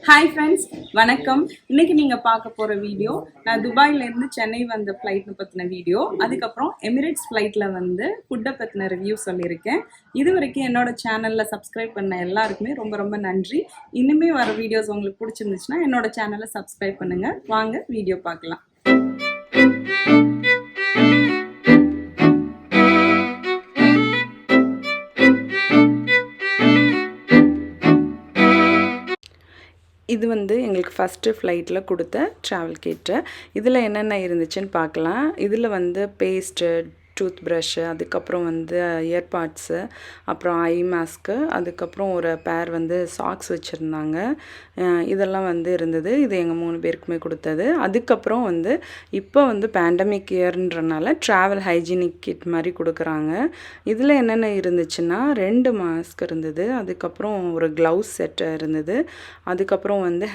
Hi friends, வணக்கம். இன்னைக்கு நீங்கள் பார்க்க போகிற வீடியோ நான் துபாயிலேருந்து சென்னை வந்த ஃப்ளைட்னு பற்றின வீடியோ. அதுக்கப்புறம் எமிரேட்ஸ் ஃப்ளைட்டில் வந்து ஃபுட்டை பற்றின ரிவ்யூ சொல்லியிருக்கேன். இது வரைக்கும் என்னோட சேனலில் சப்ஸ்கிரைப் பண்ண எல்லாருக்குமே ரொம்ப ரொம்ப நன்றி. இனிமே வர வீடியோஸ் உங்களுக்கு பிடிச்சிருந்துச்சுன்னா என்னோட சேனலை சப்ஸ்கிரைப் பண்ணுங்கள். வாங்க வீடியோ பார்க்கலாம். இது வந்து எங்களுக்கு ஃபஸ்ட்டு ஃப்ளைட்டில் கொடுத்த ட்ராவல் கிட்டு. இதில் என்னென்ன இருந்துச்சுன்னு பார்க்கலாம். இதில் வந்து பேஸ்ட்டு, டூத் ப்ரஷ்ஷு, அதுக்கப்புறம் வந்து இயர்பாட்ஸு, அப்புறம் ஐ மாஸ்க்கு, அதுக்கப்புறம் ஒரு பேர் வந்து சாக்ஸ் வச்சுருந்தாங்க. இதெல்லாம் வந்து இருந்தது. இது எங்கள் 3 பேருக்குமே கொடுத்தது. அதுக்கப்புறம் வந்து இப்போ வந்து பேண்டமிக் இயர்ன்றனால ட்ராவல் ஹைஜீனிக் கிட் மாதிரி கொடுக்குறாங்க. இதில் என்னென்ன இருந்துச்சுன்னா 2 மாஸ்க் இருந்தது, அதுக்கப்புறம் ஒரு க்ளவுஸ் செட்டு இருந்தது, அதுக்கப்புறம் வந்து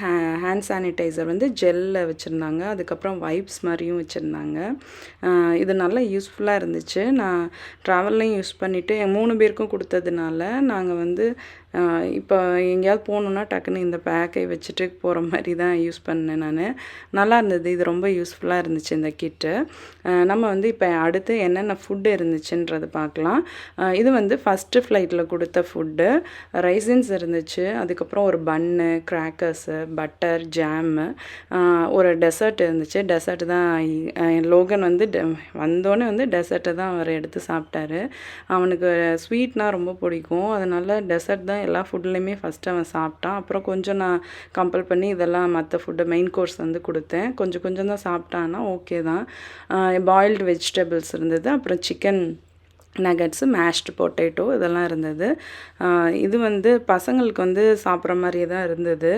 ஹேண்ட் சானிடைசர் வந்து ஜெல்லில் வச்சுருந்தாங்க, அதுக்கப்புறம் வைப்ஸ் மாதிரியும் வச்சுருந்தாங்க. இது நல்லா யூஸ்ஃபுல்லாக இருந்துச்சு. நான் ட்ராவல்லையும் யூஸ் பண்ணிவிட்டு என் 3 பேருக்கும் கொடுத்ததுனால நாங்கள் வந்து இப்போ எங்கேயாவது போகணுன்னா டக்குன்னு இந்த பேக்கை வச்சுட்டு போகிற மாதிரி தான் யூஸ் பண்ணேன் நான். நல்லா இருந்தது. இது ரொம்ப யூஸ்ஃபுல்லாக இருந்துச்சு இந்த கிட்டு. நம்ம வந்து இப்போ அடுத்து என்னென்ன ஃபுட்டு இருந்துச்சுன்றது பார்க்கலாம். இது வந்து ஃபஸ்ட்டு ஃப்ளைட்டில் கொடுத்த ஃபுட்டு. ரைசின்ஸ் இருந்துச்சு, அதுக்கப்புறம் ஒரு பன்னு, கிராக்கர்ஸு, பட்டர், ஜாமு, ஒரு டெசர்ட் இருந்துச்சு. டெசர்ட் தான் லோகன் வந்து வந்தோடனே வந்து டெசர்ட்டை தான் அவர் எடுத்து சாப்பிட்டாரு. அவனுக்கு ஸ்வீட்னால் ரொம்ப பிடிக்கும், அதனால் டெசர்ட் தான் எல்லா ஃபுட்லேயுமே ஃபஸ்ட்டு அவன் சாப்பிட்டான். அப்புறம் கொஞ்சம் நான் கம்பல் பண்ணி இதெல்லாம் மற்ற ஃபுட்டு மெயின் கோர்ஸ் வந்து கொடுத்தேன். கொஞ்சம் கொஞ்சம் தான் சாப்பிட்டான்னா ஓகே தான். பாயில்டு வெஜிடபிள்ஸ் இருந்தது, அப்புறம் சிக்கன் நகட்ஸு, மேஷ்டு பொட்டேட்டோ இதெல்லாம் இருந்தது. இது வந்து பசங்களுக்கு வந்து சாப்பிட்ற மாதிரியே தான் இருந்தது.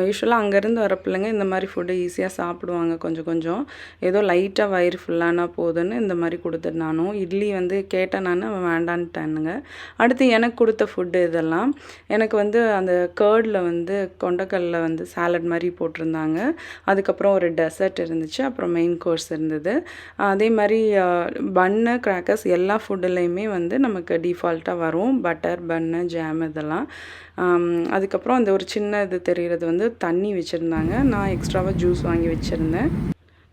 யூஸ்வலாக அங்கேருந்து வர பிள்ளைங்க இந்த மாதிரி ஃபுட்டு ஈஸியாக சாப்பிடுவாங்க. கொஞ்சம் கொஞ்சம் ஏதோ லைட்டாக வயிறு ஃபுல்லானா போதுன்னு இந்த மாதிரி கொடுத்துட்டு நானும் இட்லி வந்து கேட்டேன். நான் அவன் வேண்டான்ட்டானுங்க. அடுத்து எனக்கு கொடுத்த ஃபுட்டு இதெல்லாம். எனக்கு வந்து அந்த கேர்டில் வந்து கொண்டக்கல்ல வந்து சாலட் மாதிரி போட்டிருந்தாங்க. அதுக்கப்புறம் ஒரு டெசர்ட் இருந்துச்சு, அப்புறம் மெயின் கோர்ஸ் இருந்தது. அதே மாதிரி பன்னு, கிராக்கர்ஸ் எல்லா ஃபுட்டுலேயுமே வந்து நமக்கு டிஃபால்ட்டாக வரும். பட்டர், பன்னு, ஜாம் இதெல்லாம். அதுக்கப்புறம் அந்த ஒரு சின்ன இது தெரிகிறது வந்து தண்ணி வச்சுருந்தாங்க. நான் எக்ஸ்ட்ராவாக ஜூஸ் வாங்கி வச்சுருந்தேன்.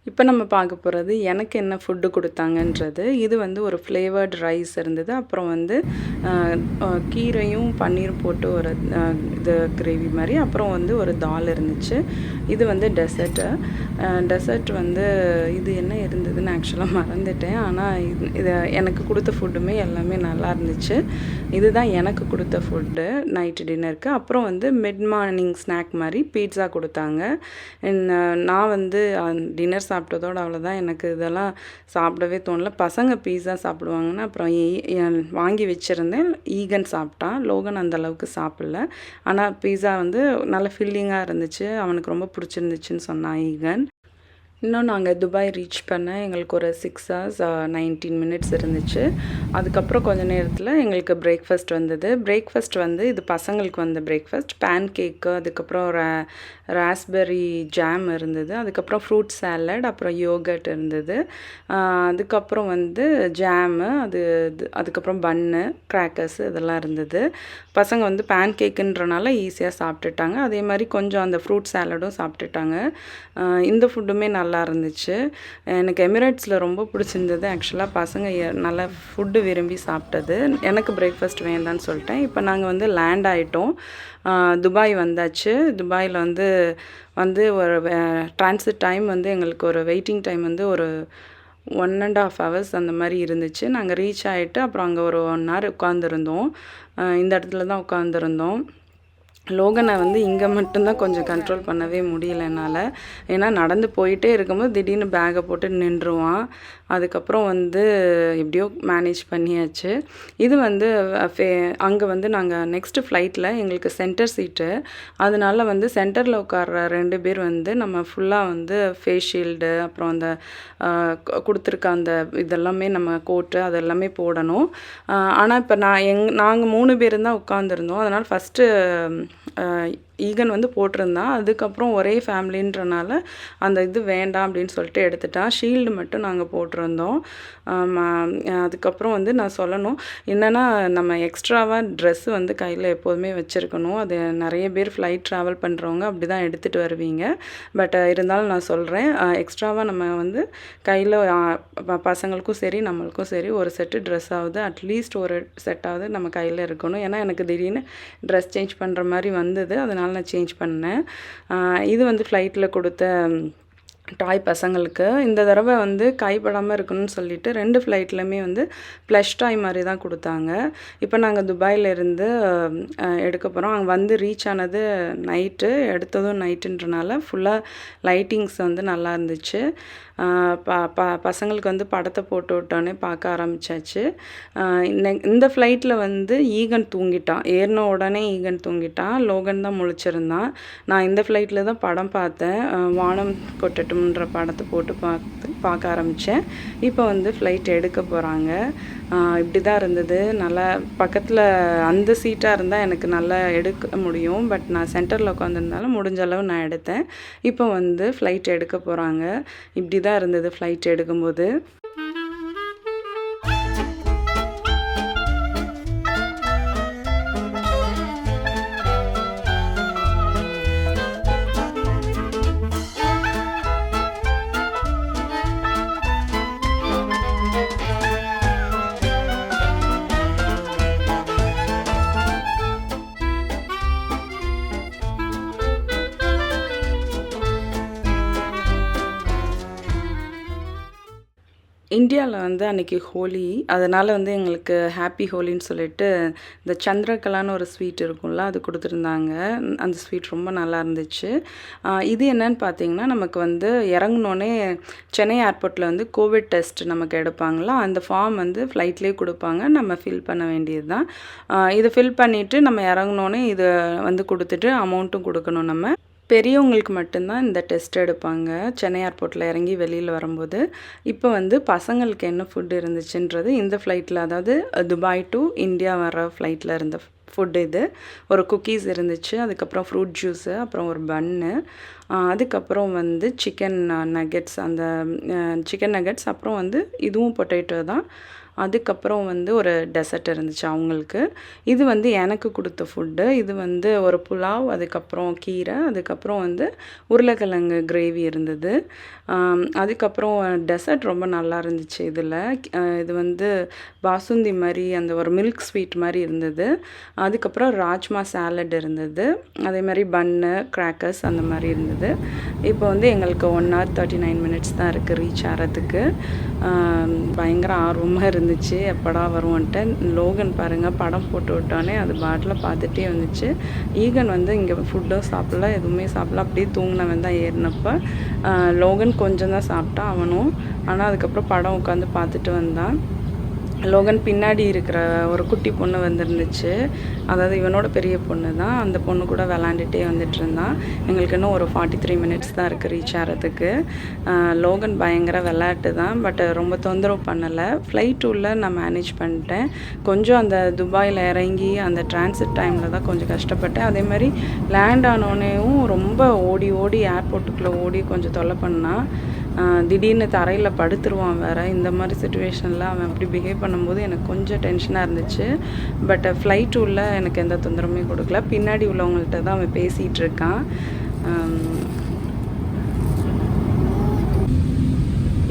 இப்போ நம்ம பார்க்க போகிறது எனக்கு என்ன ஃபுட்டு கொடுத்தாங்கன்றது. இது வந்து ஒரு ஃப்ளேவர்டு ரைஸ் இருந்தது, அப்புறம் வந்து கீரையும் பன்னீரும் போட்டு ஒரு இது கிரேவி மாதிரி, அப்புறம் வந்து ஒரு தால் இருந்துச்சு. இது வந்து டெசர்ட் வந்து இது என்ன இருந்ததுன்னு ஆக்சுவலாக மறந்துட்டேன். ஆனால் இது எனக்கு கொடுத்த ஃபுட்டுமே எல்லாமே நல்லா இருந்துச்சு. இதுதான் எனக்கு கொடுத்த ஃபுட்டு நைட்டு டின்னருக்கு. அப்புறம் வந்து மிட் மார்னிங் ஸ்நாக் மாதிரி பீட்ஸா கொடுத்தாங்க. நான் வந்து டின்னர் சாப்பிட்டதோடு அவ்வளோதான். எனக்கு இதெல்லாம் சாப்பிடவே தோணல. பசங்க பீஸா சாப்பிடுவாங்கன்னு அப்புறம் வாங்கி வச்சுருந்தேன். ஈகன் சாப்பிட்டான், லோகன் அந்தளவுக்கு சாப்பிடல. ஆனால் பீஸா வந்து நல்ல ஃபில்லிங்காக இருந்துச்சு, அவனுக்கு ரொம்ப பிடிச்சிருந்துச்சின்னு சொன்னான் ஈகன். இன்னும் நாங்கள் துபாய் ரீச் பண்ண எங்களுக்கு ஒரு 6 hours 19 minutes இருந்துச்சு. அதுக்கப்புறம் கொஞ்சம் நேரத்தில் எங்களுக்கு பிரேக்ஃபாஸ்ட் வந்தது. பிரேக்ஃபாஸ்ட் வந்து இது பசங்களுக்கு வந்த பிரேக்ஃபாஸ்ட். பேன் கேக்கு, அதுக்கப்புறம் ராஸ்பெர்ரி ஜாம் இருந்தது, அதுக்கப்புறம் ஃப்ரூட் சாலட், அப்புறம் யோகர்ட் இருந்தது, அதுக்கப்புறம் வந்து ஜாமு, அதுக்கப்புறம் பன்னு, கிராக்கர்ஸு இதெல்லாம் இருந்தது. பசங்க வந்து பேன் கேக்குன்றனால ஈஸியாக சாப்பிட்டுட்டாங்க. அதே மாதிரி கொஞ்சம் அந்த ஃப்ரூட் சாலடும் சாப்பிட்டுட்டாங்க. இந்த ஃபுட்டுமே நல்லா இருந்துச்சு. எனக்கு எமிரேட்ஸில் ரொம்ப பிடிச்சிருந்தது. ஆக்சுவலாக பசங்க நல்லா ஃபுட்டு விரும்பி சாப்பிட்டது. எனக்கு பிரேக்ஃபாஸ்ட் வேண்டான்னு சொல்லிட்டேன். இப்போ நாங்கள் வந்து லேண்ட் ஆகிட்டோம், துபாய் வந்தாச்சு. துபாயில் வந்து ஒரு ட்ரான்சிட் டைம் வந்து எங்களுக்கு ஒரு வெயிட்டிங் டைம் வந்து ஒரு 1.5 hours அந்த மாதிரி இருந்துச்சு. நாங்கள் ரீச் ஆகிட்டு அப்புறம் அங்கே ஒரு 1 hour உட்காந்துருந்தோம். இந்த இடத்துல தான் உட்காந்துருந்தோம். லோகனை வந்து இங்கே மட்டும்தான் கொஞ்சம் கண்ட்ரோல் பண்ணவே முடியல என்னால். ஏன்னா நடந்து போயிட்டே இருக்கும்போது திடீர்னு பேக்கை போட்டு நின்றுவான். அதுக்கப்புறம் வந்து எப்படியோ மேனேஜ் பண்ணியாச்சு. இது வந்து அங்கே வந்து நாங்கள் நெக்ஸ்ட்டு ஃப்ளைட்டில் எங்களுக்கு சென்டர் சீட்டு, அதனால வந்து சென்டரில் உட்கார்ற 2 பேர் வந்து நம்ம ஃபுல்லாக வந்து ஃபேஸ் ஷீல்டு, அப்புறம் அந்த கொடுத்துருக்க அந்த இதெல்லாமே நம்ம கோட்டு அதெல்லாமே போடணும். ஆனால் இப்போ நாங்கள் 3 பேரும் தான் உட்காந்துருந்தோம். அதனால் ஃபஸ்ட்டு ஈகன் வந்து போட்டிருந்தான். அதுக்கப்புறம் ஒரே ஃபேமிலின்றனால அந்த இது வேண்டாம் அப்படின்னு சொல்லிட்டு எடுத்துட்டான். ஷீல்டு மட்டும் நாங்கள் போட்டிருந்தோம். அதுக்கப்புறம் வந்து நான் சொல்லணும் என்னென்னா, நம்ம எக்ஸ்ட்ராவாக ட்ரெஸ்ஸு வந்து கையில் எப்போதுமே வச்சுருக்கணும். அது நிறைய பேர் ஃப்ளைட் ட்ராவல் பண்ணுறவங்க அப்படி தான் எடுத்துகிட்டு வருவீங்க. பட் இருந்தாலும் நான் சொல்கிறேன், எக்ஸ்ட்ராவாக நம்ம வந்து கையில் பசங்களுக்கும் சரி நம்மளுக்கும் சரி ஒரு செட்டு ட்ரெஸ்ஸாவது அட்லீஸ்ட் ஒரு செட்டாவது நம்ம கையில் இருக்கணும். ஏன்னா எனக்கு திடீர்னு ட்ரெஸ் சேஞ்ச் பண்ணுற மாதிரி வந்தது, அதனால் நான் சேஞ்ச் பண்ணேன். இது வந்து ஃப்ளைட்டில் கொடுத்த டாய் பசங்களுக்கு. இந்த தடவை வந்து கைப்படாமல் இருக்கணும்னு சொல்லிட்டு 2 ஃப்ளைட்லையுமே வந்து ப்ளஷ் டாய் மாதிரி தான் கொடுத்தாங்க. இப்போ நாங்கள் துபாயிலேருந்து எடுக்க போகிறோம். அங்கே வந்து ரீச் ஆனது நைட்டு, எடுத்ததும் நைட்டுன்றனால ஃபுல்லாக லைட்டிங்ஸ் வந்து நல்லா இருந்துச்சு. பசங்களுக்கு வந்து படத்தை போட்டு விட்டோன்னே பார்க்க ஆரம்பித்தாச்சு. இந்த ஃப்ளைட்டில் வந்து ஈகன் தூங்கிட்டான். ஏறின உடனே ஈகன் தூங்கிட்டான். லோகன் தான் முழிச்சிருந்தான். நான் இந்த ஃப்ளைட்டில் தான் படம் பார்த்தேன். வானம் கொட்டட்டும்ன்ற படத்தை போட்டு பார்க்க ஆரம்பித்தேன். இப்போ வந்து ஃப்ளைட் எடுக்க போகிறாங்க. இப்படி தான் இருந்தது. நல்லா பக்கத்தில் அந்த சீட்டாக இருந்தால் எனக்கு நல்லா எடுக்க முடியும். பட் நான் சென்டரில் உட்காந்துருந்தாலும் முடிஞ்ச அளவு நான் எடுத்தேன். இப்போ வந்து ஃப்ளைட் எடுக்க போகிறாங்க. இப்படி தான் இருந்தது ஃப்ளைட் எடுக்கும்போது. இந்தியாவில் வந்து அன்றைக்கி ஹோலி, அதனால் வந்து எங்களுக்கு ஹாப்பி ஹோலின்னு சொல்லிட்டு இந்த சந்திரகலான்னு ஒரு ஸ்வீட் இருக்கும்ல, அது கொடுத்துருந்தாங்க. அந்த ஸ்வீட் ரொம்ப நல்லா இருந்துச்சு. இது என்னன்னு பார்த்தீங்கன்னா, நமக்கு வந்து இறங்குனோடனே சென்னை ஏர்போர்ட்டில் வந்து கோவிட் டெஸ்ட் நமக்கு எடுப்பாங்களா, அந்த ஃபார்ம் வந்து ஃப்ளைட்லேயே கொடுப்பாங்க. நம்ம ஃபில் பண்ண வேண்டியது தான். இதை ஃபில் பண்ணிவிட்டு நம்ம இறங்குனோடனே இதை வந்து கொடுத்துட்டு அமௌண்ட்டும் கொடுக்கணும் நம்ம. பெரியவங்களுக்கு மட்டும்தான் இந்த டெஸ்ட் எடுப்பாங்க சென்னை ஏர்போர்ட்டில் இறங்கி வெளியில் வரும்போது. இப்போ வந்து பசங்களுக்கு என்ன ஃபுட் இருந்துச்சுன்றது இந்த ஃப்ளைட்டில், அதாவது துபாய் டு இந்தியா வர ஃப்ளைட்டில் இருந்த ஃபுட்டு இது. ஒரு குக்கீஸ் இருந்துச்சு, அதுக்கப்புறம் ஃப்ரூட் ஜூஸு, அப்புறம் ஒரு பன்னு, அதுக்கப்புறம் வந்து சிக்கன் நகெட்ஸ், அந்த சிக்கன் நகெட்ஸ், அப்புறம் வந்து இதுவும் பொட்டேட்டோ தான். அதுக்கப்புறம் வந்து ஒரு டெசர்ட் இருந்துச்சு அவங்களுக்கு. இது வந்து எனக்கு கொடுத்த ஃபுட்டு. இது வந்து ஒரு புலாவ், அதுக்கப்புறம் கீரை, அதுக்கப்புறம் வந்து உருளைக்கிழங்கு கிரேவி இருந்தது. அதுக்கப்புறம் டெசர்ட் ரொம்ப நல்லா இருந்துச்சு இதில். இது வந்து பாசுந்தி மாதிரி அந்த ஒரு மில்க் ஸ்வீட் மாதிரி இருந்தது. அதுக்கப்புறம் ராஜ்மா சாலட் இருந்தது. அதே மாதிரி பன்னு, கிராக்கர்ஸ் அந்த மாதிரி இருந்தது. இப்போ வந்து எங்களுக்கு 1 hour 39 minutes தான் இருக்குது ரீச் ஆகிறதுக்கு. பயங்கர ஆர்வமாக இருந்துச்சு, எப்படா வருவோன்ட்டு. லோகன் பாருங்கள், படம் போட்டு விட்டோன்னே அது பாட்டில் பார்த்துட்டே வந்துச்சு. ஈகன் வந்து இங்கே ஃபுட்டும் சாப்பிடல, எதுவுமே சாப்பிடல, அப்படியே தூங்கினவன் தான் ஏறினப்போ. லோகன் கொஞ்சம் தான் சாப்பிட்டான் அவனும். ஆனால் அதுக்கப்புறம் படம் உட்காந்து பார்த்துட்டு வந்தான். லோகன் பின்னாடி இருக்கிற ஒரு குட்டி பொண்ணு வந்துருந்துச்சு, அதாவது இவனோட பெரிய பொண்ணு தான். அந்த பொண்ணு கூட விளாண்டுட்டே வந்துட்டு இருந்தான். எங்களுக்கு இன்னும் ஒரு 43 minutes தான் இருக்குது ரீச் ஆகிறதுக்கு. லோகன் பயங்கர விளையாட்டு தான், பட் ரொம்ப தொந்தரவு பண்ணலை. ஃப்ளைட் உள்ள நான் மேனேஜ் பண்ணிட்டேன். கொஞ்சம் அந்த துபாயில் இறங்கி அந்த டிரான்சிட் டைமில் தான் கொஞ்சம் கஷ்டப்பட்டேன். அதே மாதிரி லேண்ட் ஆனோடனேவும் ரொம்ப ஓடி ஓடி ஏர்போர்ட்டுக்குள்ளே ஓடி கொஞ்சம் தொல்லை பண்ணான். திடீர்னு தரையில் படுத்துருவான் வேறு. இந்த மாதிரி சுச்சுவேஷனில் அவன் அப்படி பிஹேவ் பண்ணும்போது எனக்கு கொஞ்சம் டென்ஷனாக இருந்துச்சு. பட் ஃப்ளைட் உள்ள எனக்கு எந்த தொந்தரவுமே கொடுக்கல. பின்னாடி உள்ளவங்கள்ட்ட தான் அவன் பேசிகிட்டு இருக்கான்.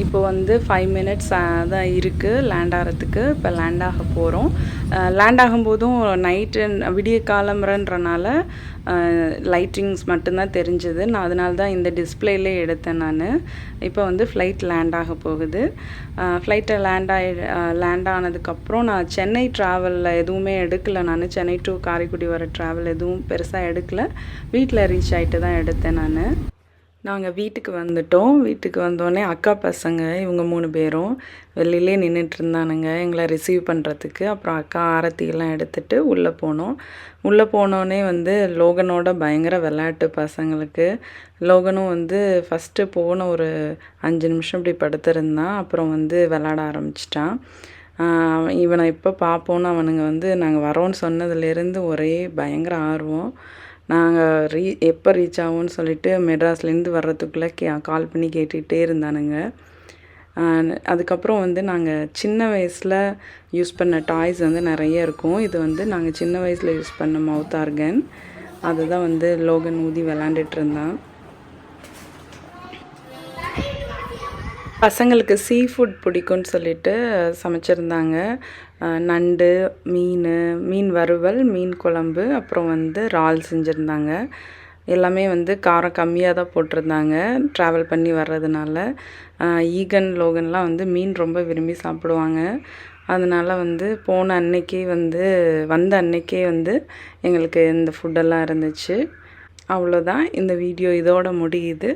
இப்போ வந்து 5 minutes தான் இருக்குது லேண்ட் ஆகிறதுக்கு. இப்போ லேண்ட் ஆக போகிறோம். லேண்ட் ஆகும்போதும் நைட்டு விடிய காலம்புறன்றனால லைட்டிங்ஸ் மட்டும்தான் தெரிஞ்சது. நான் அதனால தான் இந்த டிஸ்பிளேலே எடுத்தேன் நான். இப்போ வந்து ஃப்ளைட் லேண்ட் ஆக போகுது. ஃப்ளைட்டை லேண்ட் ஆனதுக்கப்புறம் நான் சென்னை ட்ராவலில் எதுவுமே எடுக்கலை. நான் சென்னை டு காரைக்குடி வர ட்ராவல் எதுவும் பெருசாக எடுக்கலை. வீட்டில் ரீச் ஆகிட்டு தான் எடுத்தேன் நான். நாங்கள் வீட்டுக்கு வந்துட்டோம். வீட்டுக்கு வந்தோடனே அக்கா பசங்க இவங்க 3 பேரும் வெளியிலே நின்றுட்டுருந்தானுங்க எங்களை ரிசீவ் பண்ணுறதுக்கு. அப்புறம் அக்கா ஆரத்தியெல்லாம் எடுத்துகிட்டு உள்ளே போனோம். உள்ளே போனோடனே வந்து லோகனோட பயங்கர விளையாட்டு பசங்களுக்கு. லோகனும் வந்து ஃபஸ்ட்டு போன ஒரு 5 நிமிஷம் இப்படி படுத்திருந்தான். அப்புறம் வந்து விளையாட ஆரம்பிச்சிட்டான். இவனை எப்போ பார்ப்போன்னு அவனுங்க வந்து நாங்கள் வரோன்னு சொன்னதுலேருந்து ஒரே பயங்கர ஆர்வம். நாங்கள் எப்போ ரீச் ஆகும்னு சொல்லிட்டு மெட்ராஸ்லேருந்து வர்றதுக்குள்ளே கால் பண்ணி கேட்டுகிட்டே இருந்தானுங்க. அதுக்கப்புறம் வந்து நாங்கள் சின்ன வயசில் யூஸ் பண்ண டாய்ஸ் வந்து நிறைய இருக்கும். இது வந்து நாங்கள் சின்ன வயசில் யூஸ் பண்ண மவுத் ஆர்கன். அதுதான் வந்து லோகன் ஊதி விளாண்டுட்டு இருந்தான். பசங்களுக்கு சீ ஃபுட் பிடிக்கும்னு சொல்லிட்டு சமைச்சிருந்தாங்க. நண்டு, மீன் வறுவல், மீன் குழம்பு, அப்புறம் வந்து இறால் செஞ்சுருந்தாங்க. எல்லாமே வந்து காரம் கம்மியாக தான் போட்டிருந்தாங்க ட்ராவல் பண்ணி வர்றதுனால. ஈகன், லோகன்லாம் வந்து மீன் ரொம்ப விரும்பி சாப்பிடுவாங்க. அதனால் வந்து போன அன்னைக்கே வந்து வந்த அன்னைக்கே வந்து எங்களுக்கு இந்த ஃபுட்டெல்லாம் இருந்துச்சு. அவ்வளோதான். இந்த வீடியோ இதோட முடியுது.